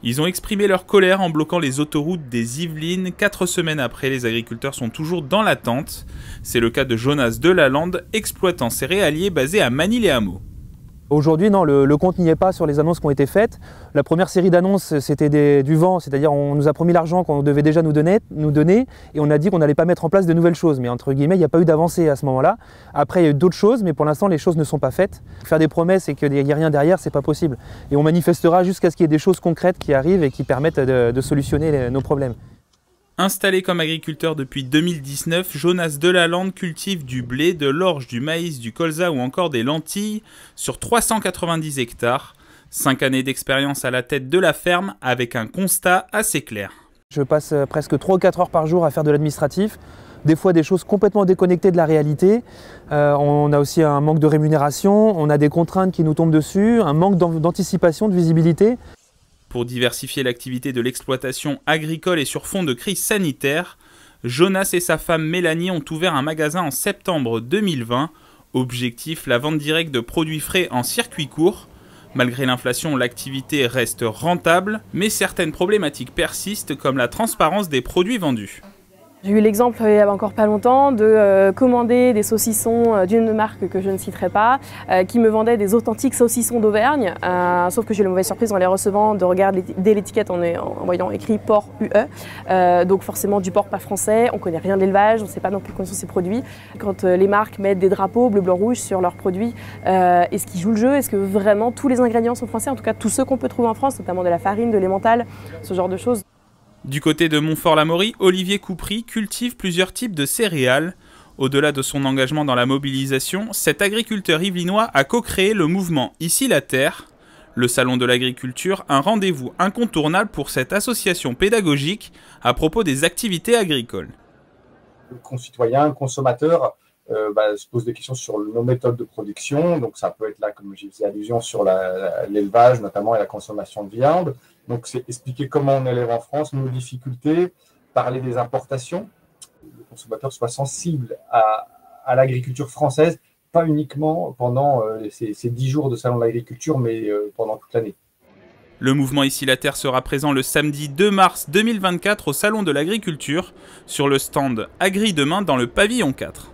Ils ont exprimé leur colère en bloquant les autoroutes des Yvelines. 4 semaines après, les agriculteurs sont toujours dans l'attente. C'est le cas de Jonas Delalande, exploitant céréalier basé à Magny-les-Hameaux. Aujourd'hui, non, le compte n'y est pas sur les annonces qui ont été faites. La première série d'annonces, c'était du vent, c'est-à-dire on nous a promis l'argent qu'on devait déjà nous donner, et on a dit qu'on n'allait pas mettre en place de nouvelles choses. Mais entre guillemets, il n'y a pas eu d'avancée à ce moment-là. Après, il y a eu d'autres choses, mais pour l'instant, les choses ne sont pas faites. Faire des promesses et qu'il n'y ait rien derrière, c'est pas possible. Et on manifestera jusqu'à ce qu'il y ait des choses concrètes qui arrivent et qui permettent de solutionner nos problèmes. Installé comme agriculteur depuis 2019, Jonas Delalande cultive du blé, de l'orge, du maïs, du colza ou encore des lentilles sur 390 hectares. 5 années d'expérience à la tête de la ferme avec un constat assez clair. Je passe presque 3 ou 4 heures par jour à faire de l'administratif, des fois des choses complètement déconnectées de la réalité. On a aussi un manque de rémunération, on a des contraintes qui nous tombent dessus, un manque d'anticipation, de visibilité. Pour diversifier l'activité de l'exploitation agricole et sur fond de crise sanitaire, Jonas et sa femme Mélanie ont ouvert un magasin en septembre 2020. Objectif, la vente directe de produits frais en circuit court. Malgré l'inflation, l'activité reste rentable, mais certaines problématiques persistent comme la transparence des produits vendus. J'ai eu l'exemple il y a encore pas longtemps de commander des saucissons d'une marque que je ne citerai pas, qui me vendait des authentiques saucissons d'Auvergne, sauf que j'ai eu la mauvaise surprise en les recevant de regarder dès l'étiquette en voyant écrit porc UE, donc forcément du porc pas français, on ne connaît rien de l'élevage, on ne sait pas non plus comment sont ces produits. Quand les marques mettent des drapeaux bleu, blanc, rouge sur leurs produits, est-ce qu'ils jouent le jeu? Est-ce que vraiment tous les ingrédients sont français? En tout cas tous ceux qu'on peut trouver en France, notamment de la farine, de l'emmental, ce genre de choses. Du côté de Montfort-l'Amaury, Olivier Coupry cultive plusieurs types de céréales. Au-delà de son engagement dans la mobilisation, cet agriculteur yvelinois a co-créé le mouvement Ici la Terre. Le Salon de l'Agriculture, un rendez-vous incontournable pour cette association pédagogique à propos des activités agricoles. Le concitoyen, le consommateur, se pose des questions sur nos méthodes de production. Donc ça peut être là, comme j'y faisais allusion, sur l'élevage notamment et la consommation de viande. Donc c'est expliquer comment on élève en France, nos difficultés, parler des importations. Le consommateur soit sensible à l'agriculture française, pas uniquement pendant ces 10 jours de salon de l'agriculture, mais pendant toute l'année. Le mouvement Ici la Terre sera présent le samedi 2 mars 2024 au Salon de l'Agriculture, sur le stand Agri Demain dans le pavillon 4.